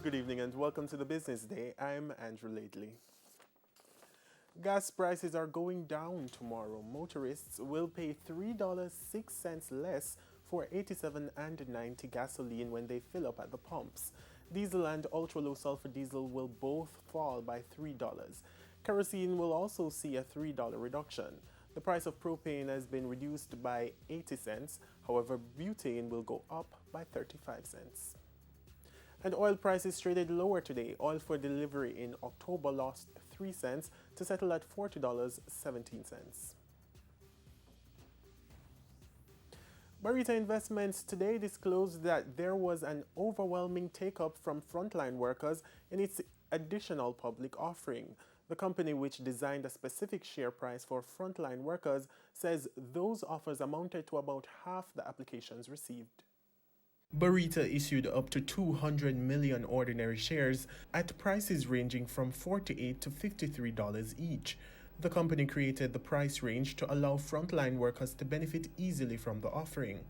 Good evening and welcome to the Business Day. I'm Andrew Laidley. Gas prices are going down tomorrow. Motorists will pay $3.06 less for 87 and 90 gasoline when they fill up at the pumps. Diesel and ultra-low sulfur diesel will both fall by $3. Kerosene will also see a $3 reduction. The price of propane has been reduced by 80 cents. However, butane will go up by 35 cents. And oil prices traded lower today. Oil for delivery in October lost 3 cents to settle at $40.17. Barita Investments today disclosed that there was an overwhelming take-up from frontline workers in its additional public offering. The company, which designed a specific share price for frontline workers, says those offers amounted to about half the applications received. Barita issued up to 200 million ordinary shares at prices ranging from $48 to $53 each. The company created the price range to allow frontline workers to benefit easily from the offering.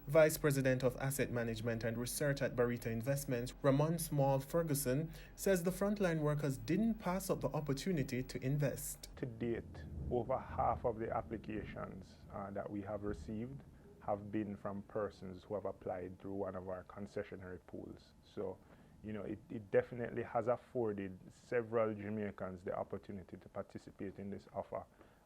Vice President of Asset Management and Research at Barita Investments, Ramon Small Ferguson, says the frontline workers didn't pass up the opportunity to invest. To date, over half of the applications that we have received have been from persons who have applied through one of our concessionary pools. So, it definitely has afforded several Jamaicans the opportunity to participate in this offer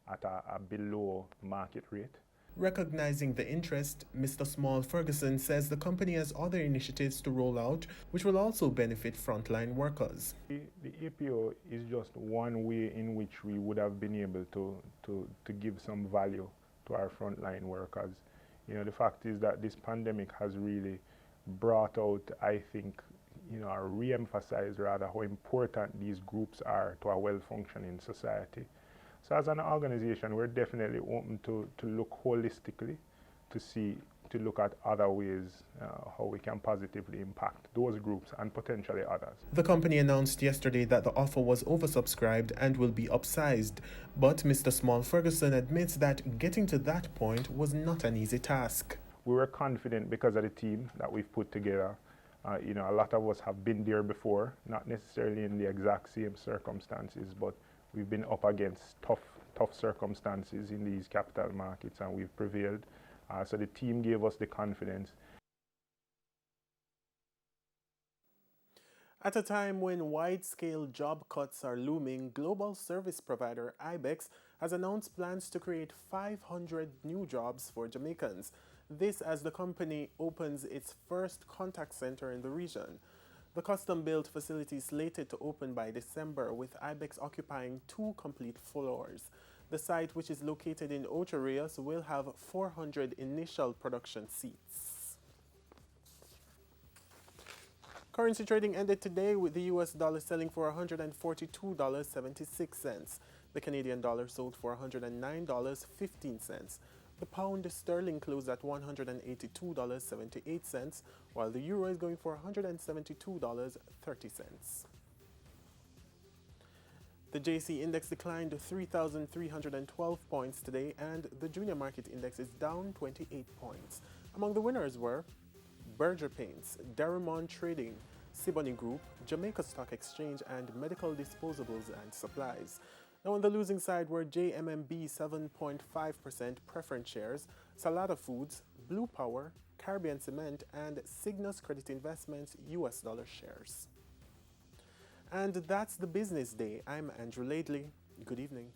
at a below market rate. Recognizing the interest, Mr. Small Ferguson says the company has other initiatives to roll out which will also benefit frontline workers. The APO is just one way in which we would have been able to give some value to our frontline workers. The fact is that this pandemic has really brought out, I think, or re-emphasized rather how important these groups are to a well-functioning society. So as an organization, we're definitely open to look holistically, to look at other ways how we can positively impact those groups and potentially others. The company announced yesterday that the offer was oversubscribed and will be upsized, but Mr. Small Ferguson admits that getting to that point was not an easy task. We were confident because of the team that we've put together. A lot of us have been there before, not necessarily in the exact same circumstances, but we've been up against tough circumstances in these capital markets and we've prevailed. So the team gave us the confidence. At a time when wide-scale job cuts are looming, global service provider Ibex has announced plans to create 500 new jobs for Jamaicans. This as the company opens its first contact center in the region. The custom-built facility is slated to open by December, with Ibex occupying 2 complete floors. The site, which is located in Ocho Rios, will have 400 initial production seats. Currency trading ended today with the US dollar selling for $142.76. The Canadian dollar sold for $109.15. The pound sterling closed at $182.78, while the euro is going for $172.30. The JC index declined 3,312 points today, and the junior market index is down 28 points. Among the winners were Berger Paints, Derrimon Trading, Siboney Group, Jamaica Stock Exchange, and Medical Disposables and Supplies. Now on the losing side were JMMB 7.5% preference shares, Salada Foods, Blue Power, Caribbean Cement, and Cygnus Credit Investments US dollar shares. And that's the Business Day. I'm Andrew Laidley. Good evening.